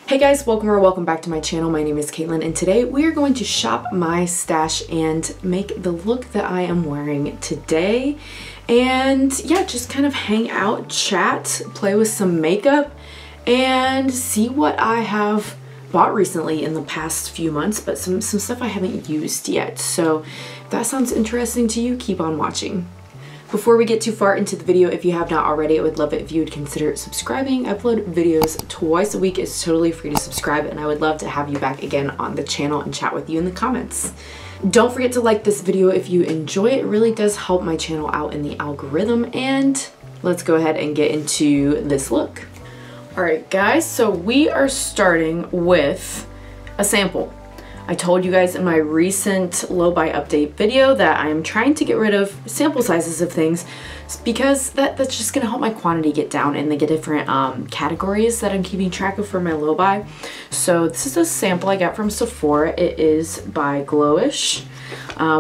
Hey guys, welcome back to my channel. My name is Caitlin and today we are going to shop my stash and make the look that I am wearing today. And yeah, just kind of hang out, chat, play with some makeup, and see what I have bought recently in the past few months, but some stuff I haven't used yet. So if that sounds interesting to you, keep on watching. Before we get too far into the video, if you have not already, I would love it if you would consider subscribing. I upload videos twice a week. It's totally free to subscribe, and I would love to have you back again on the channel and chat with you in the comments. Don't forget to like this video if you enjoy it. It really does help my channel out in the algorithm, and let's go ahead and get into this look. Alright guys, so we are starting with a sample. I told you guys in my recent low buy update video that I am trying to get rid of sample sizes of things because that's just gonna help my quantity get down in the different categories that I'm keeping track of for my low buy. So this is a sample I got from Sephora. It is by Glowish,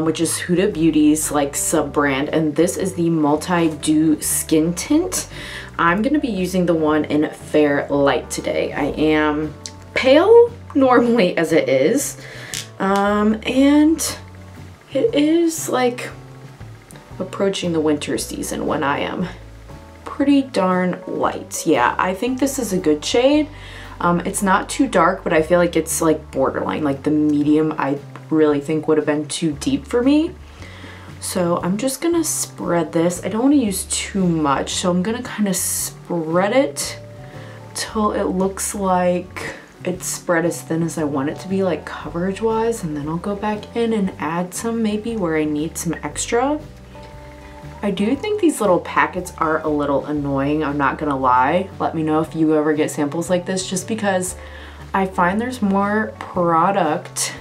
which is Huda Beauty's like sub brand, and this is the multi-dew skin tint. I'm gonna be using the one in Fair Light today. I am pale normally as it is, and it is like approaching the winter season when I am pretty darn light. Yeah, I think this is a good shade. It's not too dark, but I feel like it's like borderline, like the medium I really think would have been too deep for me. So I'm just gonna spread this. I don't want to use too much, so I'm gonna kind of spread it till it looks like it's spread as thin as I want it to be, like coverage wise, and then I'll go back in and add some maybe where I need some extra. I do think these little packets are a little annoying, I'm not gonna lie. Let me know if you ever get samples like this, just because I find there's more product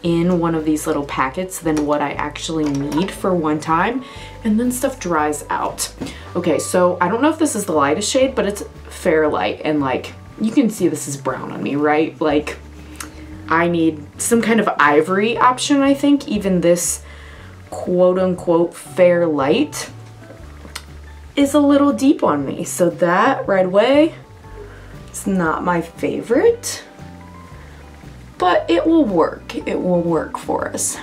in one of these little packets than what I actually need for one time, and then stuff dries out. Okay, so I don't know if this is the lightest shade, but it's Fair Light, and like you can see this is brown on me, right? Like I need some kind of ivory option, I think. Even this quote-unquote Fair Light is a little deep on me, so that right away, it's not my favorite, but it will work. It will work for us.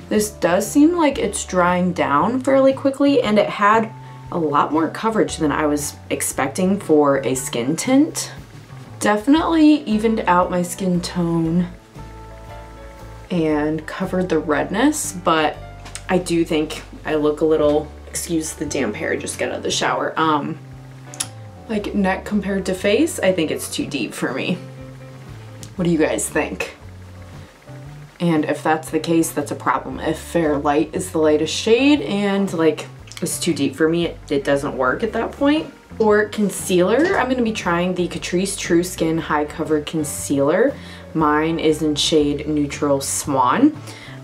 This does seem like it's drying down fairly quickly, and it had a lot more coverage than I was expecting for a skin tint. Definitely evened out my skin tone and covered the redness, but I do think I look a little, excuse the damp hair, just got out of the shower, like neck compared to face. I think it's too deep for me. What do you guys think? And if that's the case, that's a problem. If Fair Light is the lightest shade and like it's too deep for me, it doesn't work at that point. For concealer, I'm going to be trying the Catrice True Skin High Cover Concealer. Mine is in shade Neutral Swan.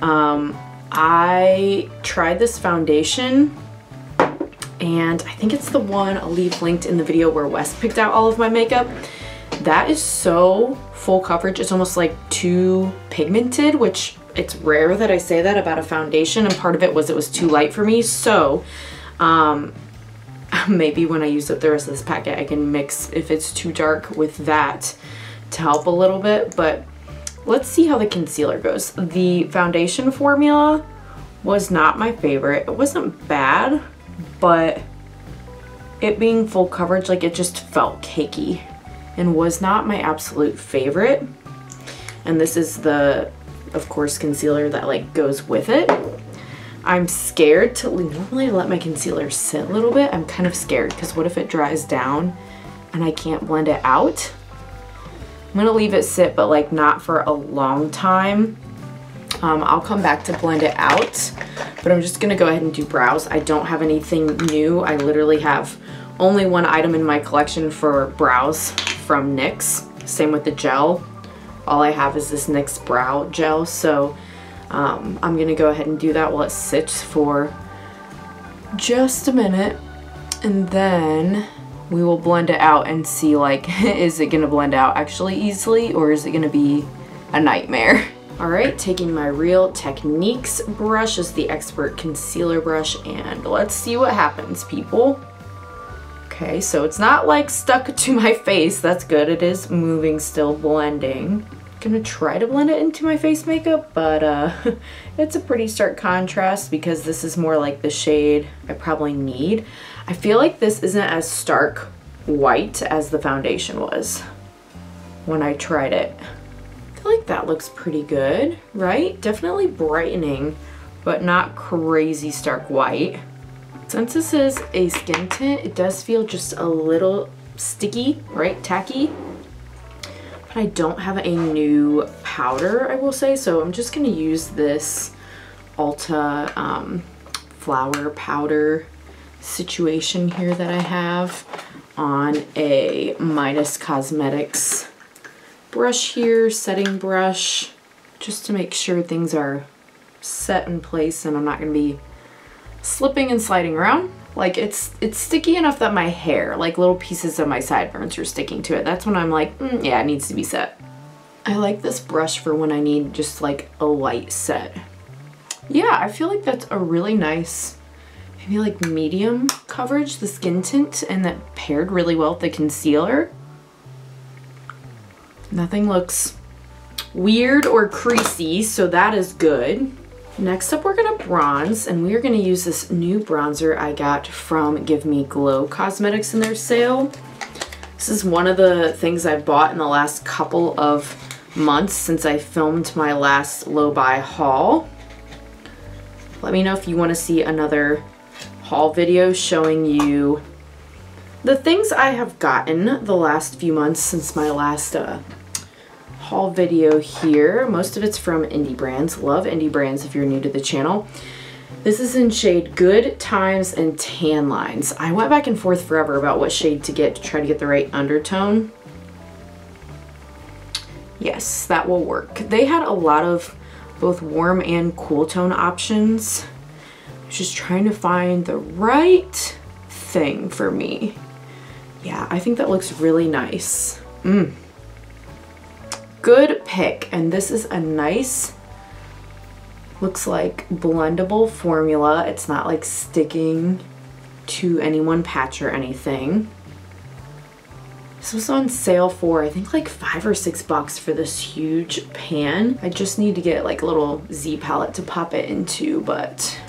I tried this foundation, and I think it's the one I'll leave linked in the video where Wes picked out all of my makeup. That is so full coverage. It's almost like too pigmented, which it's rare that I say that about a foundation, and part of it was too light for me. So maybe when I use up the rest of this packet, I can mix if it's too dark with that to help a little bit. But let's see how the concealer goes. The foundation formula was not my favorite. It wasn't bad, but it being full coverage, like it just felt cakey and was not my absolute favorite. And this is the, of course, concealer that like goes with it. I'm scared to, normally I let my concealer sit a little bit. I'm kind of scared because what if it dries down and I can't blend it out? I'm gonna leave it sit, but like not for a long time. I'll come back to blend it out, but I'm just gonna go ahead and do brows. I don't have anything new. I literally have only one item in my collection for brows from NYX. Same with the gel. All I have is this NYX Brow Gel, so I'm gonna go ahead and do that while it sits for just a minute, and then we will blend it out and see like, is it gonna blend out actually easily, or is it gonna be a nightmare? All right, taking my Real Techniques brush as the Expert Concealer brush, and let's see what happens, people. Okay, so it's not like stuck to my face. That's good. It is moving still, blending. Gonna try to blend it into my face makeup, but it's a pretty stark contrast because this is more like the shade I probably need. I feel like this isn't as stark white as the foundation was when I tried it. I feel like that looks pretty good, right? Definitely brightening, but not crazy stark white. Since this is a skin tint, it does feel just a little sticky, right? Tacky. But I don't have a new powder, I will say, so I'm just gonna use this Ulta flower powder situation here that I have on a Midas Cosmetics brush here, setting brush, just to make sure things are set in place and I'm not gonna be slipping and sliding around. Like it's sticky enough that my hair, like little pieces of my sideburns are sticking to it. That's when I'm like, yeah, it needs to be set. I like this brush for when I need just like a light set. Yeah, I feel like that's a really nice, maybe like medium coverage, the skin tint, and that paired really well with the concealer. Nothing looks weird or creasy, so that is good. Next up, we're gonna bronze, and we're gonna use this new bronzer I got from Give Me Glow Cosmetics in their sale. This is one of the things I've bought in the last couple of months since I filmed my last low buy haul. Let me know if you want to see another haul video showing you the things I have gotten the last few months since my last haul video here. Most of it's from indie brands. Love indie brands if you're new to the channel. This is in shade Good Times and Tan Lines. I went back and forth forever about what shade to get to try to get the right undertone. Yes, that will work. They had a lot of both warm and cool tone options. I was just trying to find the right thing for me. Yeah, I think that looks really nice. Good pick. And this is a nice, looks like blendable formula. It's not like sticking to any one patch or anything. This was on sale for I think like $5 or $6 for this huge pan. I just need to get like a little Z palette to pop it into, but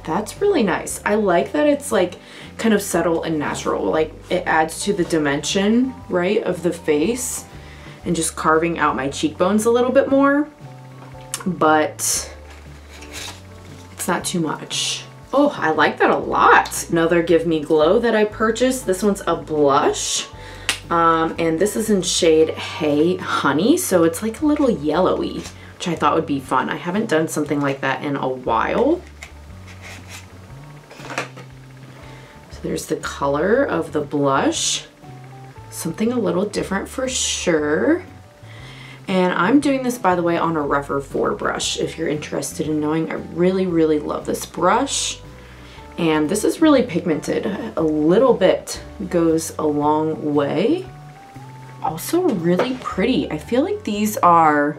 that's really nice. I like that it's like kind of subtle and natural. Like it adds to the dimension, right, of the face and just carving out my cheekbones a little bit more, but it's not too much. Oh, I like that a lot. Another Give Me Glow that I purchased. This one's a blush. And this is in shade Hey Honey, so it's like a little yellowy, which I thought would be fun. I haven't done something like that in a while. So there's the color of the blush. Something a little different for sure. And I'm doing this, by the way, on a Rougher 4 brush if you're interested in knowing. I really, really love this brush. And this is really pigmented. A little bit goes a long way. Also really pretty. I feel like these are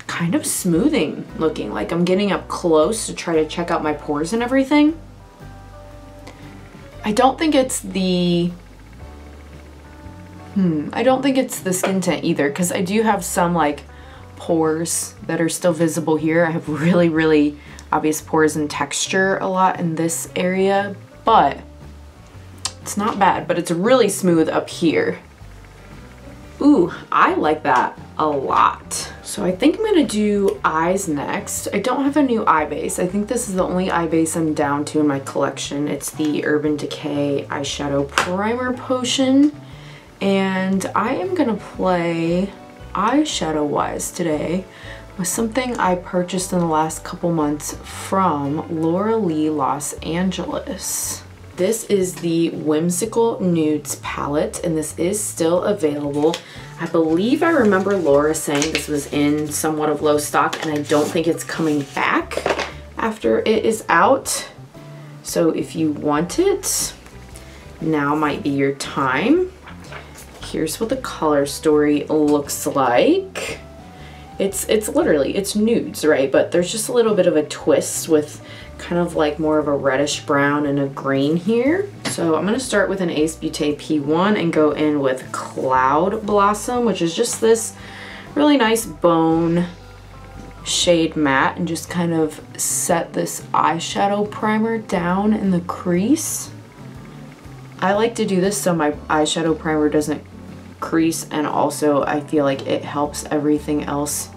kind of smoothing looking. Like I'm getting up close to try to check out my pores and everything. I don't think it's the I don't think it's the skin tint either, because I do have some like pores that are still visible here. I have really, really obvious pores and texture a lot in this area, but it's not bad, but it's really smooth up here. Ooh, I like that a lot. So I think I'm gonna do eyes next. I don't have a new eye base. I think this is the only eye base I'm down to in my collection. It's the Urban Decay Eyeshadow Primer Potion. And I am gonna play eyeshadow wise today with something I purchased in the last couple months from Laura Lee Los Angeles. This is the Whimsical Nudes palette, and this is still available. I believe I remember Laura saying this was in somewhat of low stock, and I don't think it's coming back after it is out. So if you want it, now might be your time. Here's what the color story looks like. It's literally, it's nudes, right? But there's just a little bit of a twist with kind of like more of a reddish brown and a green here. So So I'm gonna start with an Ace Beauté P1 and go in with Cloud Blossom, which is just this really nice bone shade matte, and just kind of set this eyeshadow primer down in the crease. I like to do this so my eyeshadow primer doesn't crease, and also I feel like it helps everything else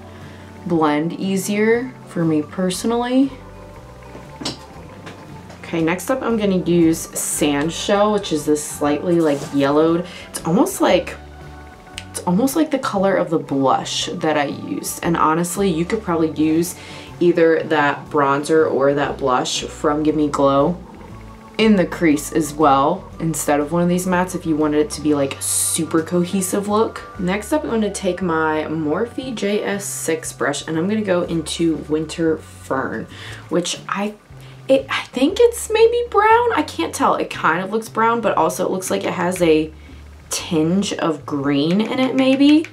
blend easier for me personally. Okay, next up I'm gonna use Sand Shell, which is this slightly like yellowed. It's almost like the color of the blush that I used. And honestly, you could probably use either that bronzer or that blush from Give Me Glow in the crease as well, instead of one of these mattes if you wanted it to be like super cohesive look. Next up, I'm going to take my Morphe JS6 brush and I'm going to go into Winter Fern, which I think it's maybe brown. I can't tell. It kind of looks brown, but also it looks like it has a tinge of green in it maybe.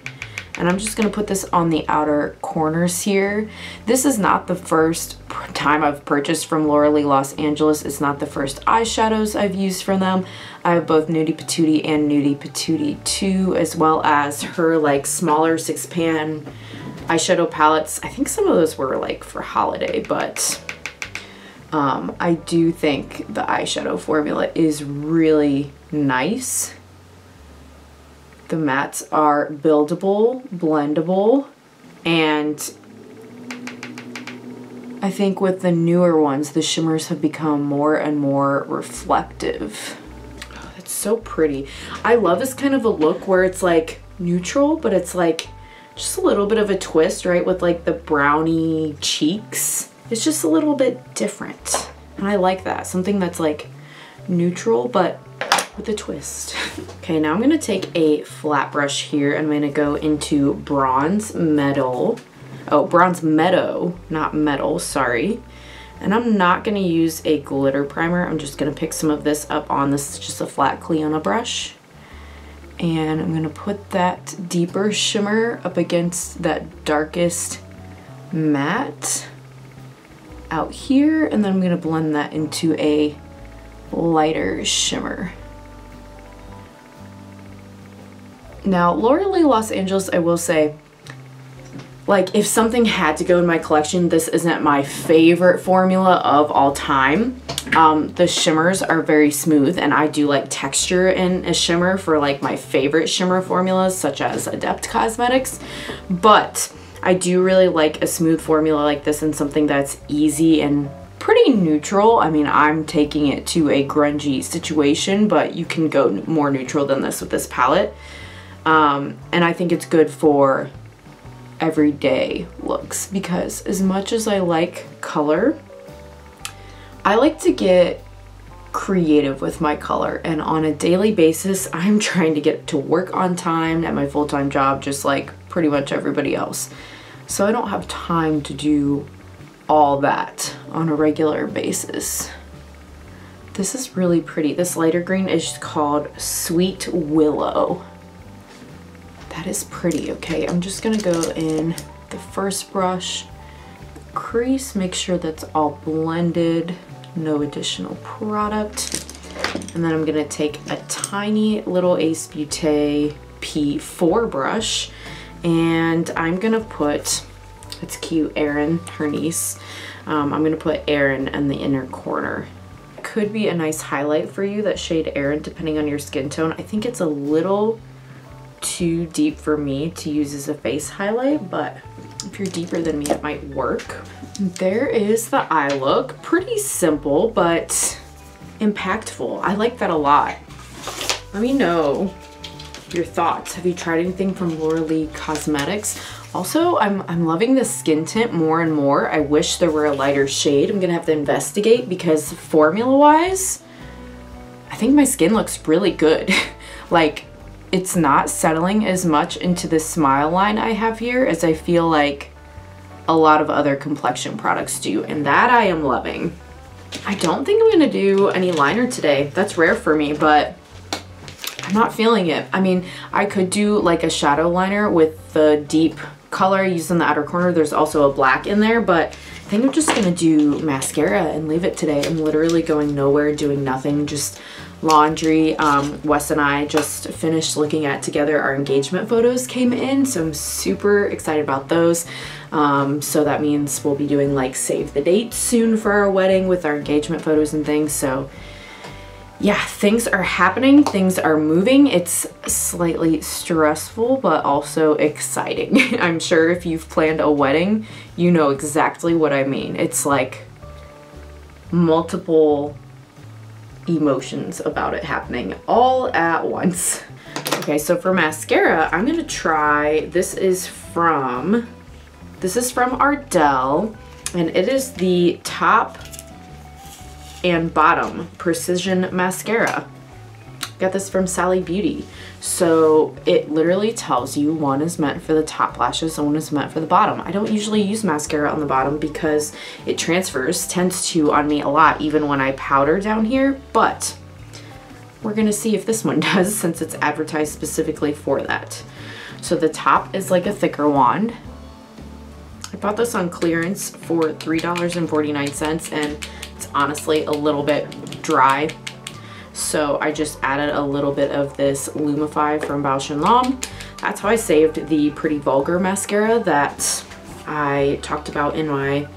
And I'm just gonna put this on the outer corners here. This is not the first time I've purchased from Laura Lee Los Angeles. It's not the first eyeshadows I've used from them. I have both Nudie Patootie and Nudie Patootie 2, as well as her like smaller 6-pan eyeshadow palettes. I think some of those were like for holiday, but I do think the eyeshadow formula is really nice. The mattes are buildable, blendable, and I think with the newer ones, the shimmers have become more and more reflective. Oh, that's so pretty. I love this kind of a look where it's like neutral, but it's like just a little bit of a twist, right? With like the brownie cheeks. It's just a little bit different. And I like that. Something that's like neutral, but with a twist. Okay, now I'm gonna take a flat brush here and I'm gonna go into Bronze Meadow. Oh, Bronze Meadow, not metal, sorry. And I'm not gonna use a glitter primer. I'm just gonna pick some of this up on this, just a flat Cliona brush. And I'm gonna put that deeper shimmer up against that darkest matte out here. And then I'm gonna blend that into a lighter shimmer. Now, Laura Lee Los Angeles, I will say, like, if something had to go in my collection, this isn't my favorite formula of all time. The shimmers are very smooth, and I do like texture in a shimmer for like my favorite shimmer formulas, such as Adept Cosmetics. But I do really like a smooth formula like this and something that's easy and pretty neutral. I mean, I'm taking it to a grungy situation, but you can go more neutral than this with this palette. And I think it's good for everyday looks, because as much as I like color, I like to get creative with my color, and on a daily basis I'm trying to get to work on time at my full-time job, just like pretty much everybody else. So I don't have time to do all that on a regular basis. This is really pretty. This lighter green is called Sweet Willow. That is pretty. Okay, I'm just gonna go in the first brush, crease, make sure that's all blended, no additional product. And then I'm gonna take a tiny little Ace Beauté P4 brush, and I'm gonna put, it's cute, Erin, her niece. I'm gonna put Erin in the inner corner. Could be a nice highlight for you, that shade Erin, depending on your skin tone. I think it's a little too deep for me to use as a face highlight, but if you're deeper than me, it might work. There is the eye look. Pretty simple, but impactful. I like that a lot. Let me know your thoughts. Have you tried anything from Laura Lee Cosmetics? Also, I'm loving the skin tint more and more. I wish there were a lighter shade. I'm gonna have to investigate, because formula-wise, I think my skin looks really good. Like, it's not settling as much into the smile line I have here as I feel like a lot of other complexion products do, and that I am loving. I don't think I'm gonna do any liner today. That's rare for me, but I'm not feeling it. I mean, I could do like a shadow liner with the deep color used in the outer corner. There's also a black in there, but I think I'm just gonna do mascara and leave it today. I'm literally going nowhere, doing nothing, just laundry. Wes and I just finished looking at together. Our engagement photos came in, so I'm super excited about those. So that means we'll be doing like save the date soon for our wedding with our engagement photos and things. So yeah, things are happening, things are moving. It's slightly stressful, but also exciting. I'm sure if you've planned a wedding, you know exactly what I mean. It's like multiple emotions about it happening all at once. Okay, so for mascara, I'm gonna try, this is from Ardell, and it is the top and bottom precision mascara. Got this from Sally Beauty. So it literally tells you one is meant for the top lashes and one is meant for the bottom. I don't usually use mascara on the bottom because it tends to on me a lot even when I powder down here, but we're gonna see if this one does since it's advertised specifically for that. So the top is like a thicker wand. I bought this on clearance for $3.49 and it's honestly a little bit dry. So I just added a little bit of this Lumify from Bausch & Lomb. That's how I saved the Pretty Vulgar mascara that I talked about in my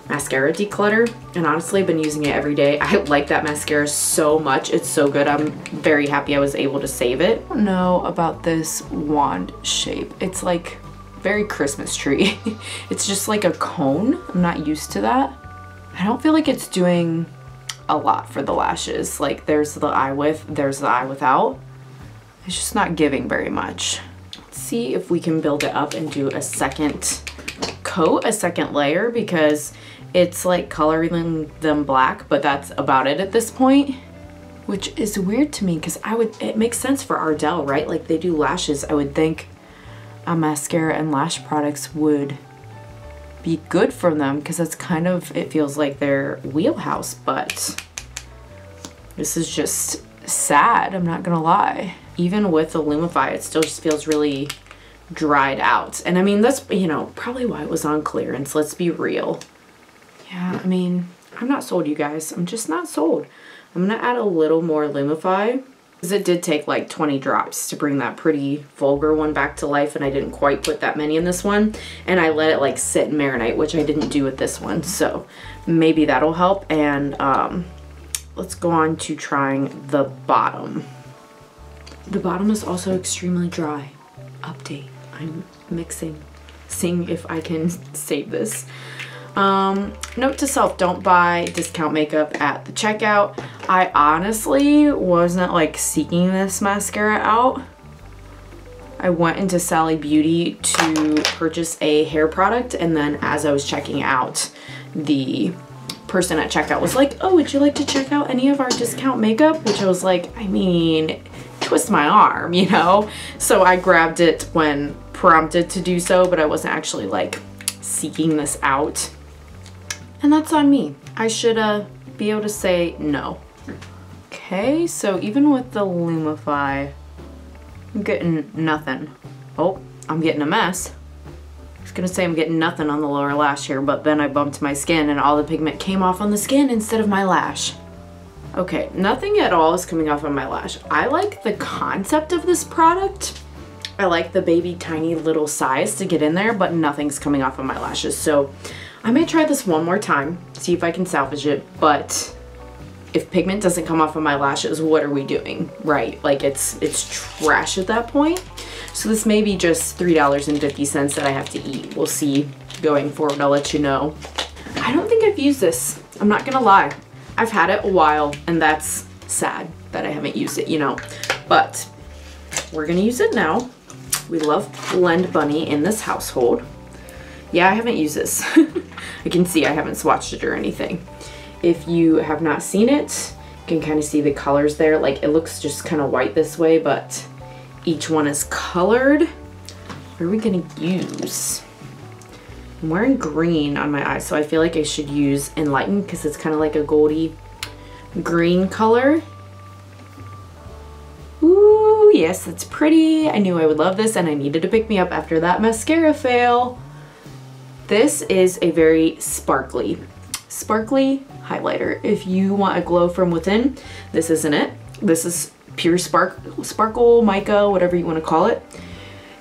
mascara declutter. And honestly, I've been using it every day. I like that mascara so much. It's so good. I'm very happy I was able to save it. I don't know about this wand shape. It's like very Christmas tree. It's just like a cone. I'm not used to that. I don't feel like it's doing a lot for the lashes. Like there's the eye with, there's the eye without. It's just not giving very much. Let's see if we can build it up and do a second coat, a second layer, because it's like coloring them black, but that's about it at this point, which is weird to me because it makes sense for Ardell, right? Like they do lashes. I would think a mascara and lash products would be good for them because that's kind of, it feels like their wheelhouse, but this is just sad, I'm not gonna lie. Even with the Lumify, it still just feels really dried out. And I mean, that's, you know, probably why it was on clearance, let's be real. Yeah, I mean, I'm not sold, you guys. I'm just not sold. I'm gonna add a little more Lumify because it did take like 20 drops to bring that Pretty Vulgar one back to life, and I didn't quite put that many in this one, and I let it like sit and marinate, which I didn't do with this one, so maybe that'll help. And let's go on to trying the bottom. The bottom is also extremely dry. Update, I'm mixing, seeing if I can save this. Note to self, don't buy discount makeup at the checkout. I honestly wasn't like seeking this mascara out. I went into Sally Beauty to purchase a hair product, and then as I was checking out, the person at checkout was like, oh, would you like to check out any of our discount makeup? Which I was like, I mean, twist my arm, you know? So I grabbed it when prompted to do so, but I wasn't actually like seeking this out. And that's on me. I should be able to say no. Okay, so even with the Lumify, I'm getting nothing. Oh, I'm getting a mess. I was gonna say I'm getting nothing on the lower lash here, but then I bumped my skin and all the pigment came off on the skin instead of my lash. Okay, nothing at all is coming off on my lash. I like the concept of this product. I like the baby tiny little size to get in there, but nothing's coming off of my lashes. So I may try this one more time, see if I can salvage it, but if pigment doesn't come off of my lashes, what are we doing, right? Like it's trash at that point. So this may be just $3.50 that I have to eat. We'll see going forward, I'll let you know. I don't think I've used this, I'm not gonna lie. I've had it a while and that's sad that I haven't used it, you know, but we're gonna use it now. We love Blend Bunny in this household. Yeah, I haven't used this. I can see I haven't swatched it or anything. If you have not seen it, you can kind of see the colors there. Like it looks just kind of white this way, but each one is colored. What are we gonna use? I'm wearing green on my eyes, so I feel like I should use Enlighten because it's kind of like a goldy green color. Ooh, yes, it's pretty. I knew I would love this and I needed to pick me up after that mascara fail. This is a very sparkly highlighter. If you want a glow from within, this isn't it. This is pure sparkle, mica, whatever you want to call it.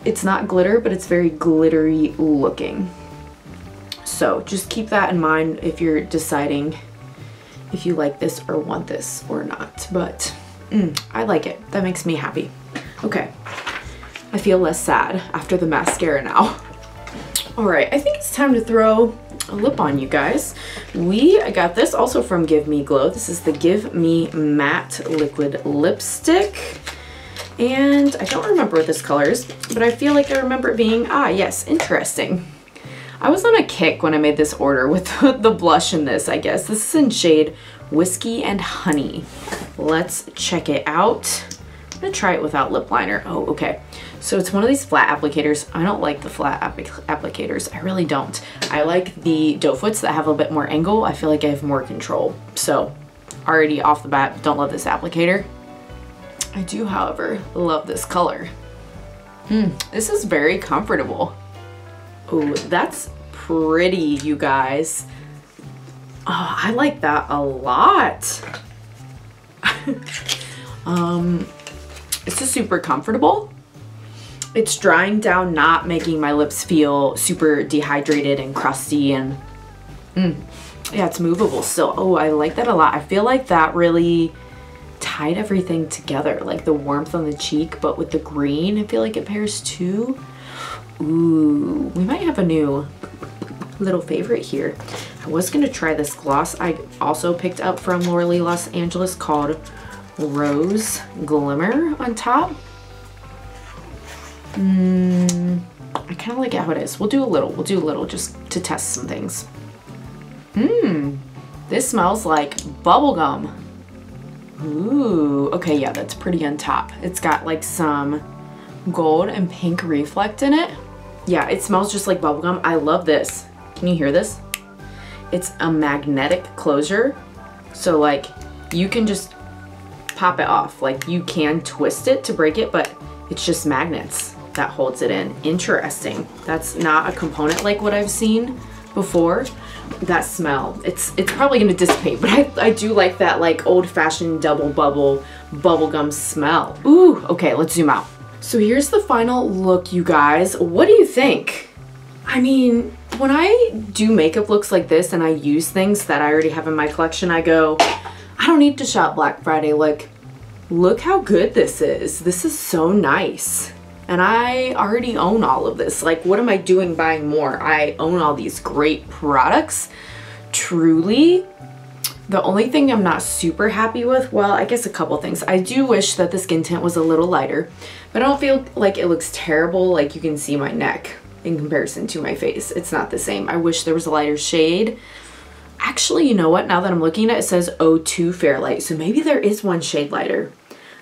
It's not glitter, but it's very glittery looking. So just keep that in mind if you're deciding if you like this or want this or not. But I like it. That makes me happy. Okay, I feel less sad after the mascara now. All right, I think it's time to throw a lip on, you guys. I got this also from Give Me Glow. This is the Give Me Matte Liquid Lipstick. And I don't remember what this color is, but I feel like I remember it being, yes, interesting. I was on a kick when I made this order with the blush in this, I guess. This is in shade Whiskey and Honey. Let's check it out. I'm gonna try it without lip liner. Oh, okay. So it's one of these flat applicators. I don't like the flat applicators. I really don't. I like the doe foots that have a bit more angle. I feel like I have more control. So already off the bat, don't love this applicator. I do, however, love this color. This is very comfortable. Oh, that's pretty, you guys. Oh, I like that a lot. It's just super comfortable. It's drying down, not making my lips feel super dehydrated and crusty, and yeah, it's movable still. Oh, I like that a lot. I feel like that really tied everything together, like the warmth on the cheek, but with the green, I feel like it pairs too. Ooh, we might have a new little favorite here. I was gonna try this gloss I also picked up from Laura Lee Los Angeles called Rose Glimmer on top. I kind of like how it is. We'll do a little just to test some things. This smells like bubblegum. Ooh, okay, yeah, that's pretty on top. It's got like some gold and pink reflect in it. Yeah, it smells just like bubblegum. I love this. Can you hear this? It's a magnetic closure. So like you can just pop it off. Like you can twist it to break it, but it's just magnets that holds it in. Interesting. That's not a component like what I've seen before. That smell, it's probably gonna dissipate, but I do like that like old-fashioned double bubble bubblegum smell. Ooh, okay, let's zoom out. So here's the final look, you guys. What do you think? I mean, when I do makeup looks like this and I use things that I already have in my collection, I go, I don't need to shop Black Friday. Like, look how good this is. This is so nice. And I already own all of this. Like, what am I doing buying more? I own all these great products. Truly. The only thing I'm not super happy with, well, I guess a couple things. I do wish that the skin tint was a little lighter, but I don't feel like it looks terrible. Like you can see my neck in comparison to my face. It's not the same. I wish there was a lighter shade. Actually, you know what? Now that I'm looking at it, it says 02 Fairlight. So maybe there is one shade lighter.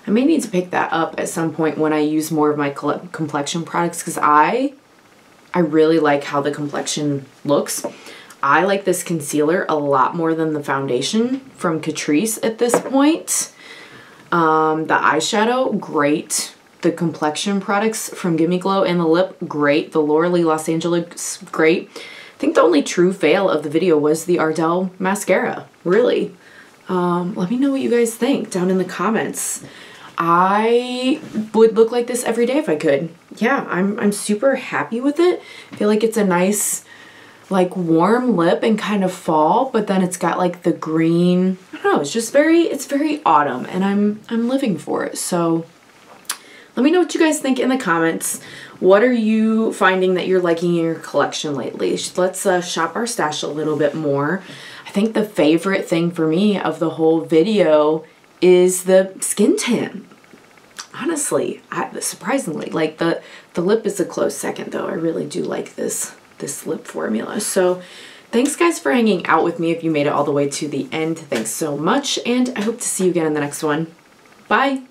I may need to pick that up at some point when I use more of my complexion products, because I really like how the complexion looks. I like this concealer a lot more than the foundation from Catrice at this point. The eyeshadow, great. The complexion products from Give Me Glow and the lip, great. The Laura Lee Los Angeles, great. I think the only true fail of the video was the Ardell mascara, really. Let me know what you guys think down in the comments. I would look like this every day if I could. Yeah, I'm super happy with it. I feel like it's a nice, like warm lip and kind of fall, but then it's got like the green, I don't know, it's just it's very autumn, and I'm living for it. So let me know what you guys think in the comments. What are you finding that you're liking in your collection lately? Let's shop our stash a little bit more. I think the favorite thing for me of the whole video is the skin tint. Honestly, surprisingly, like the lip is a close second though. I really do like this lip formula. So thanks guys for hanging out with me if you made it all the way to the end. Thanks so much, and I hope to see you again in the next one. Bye!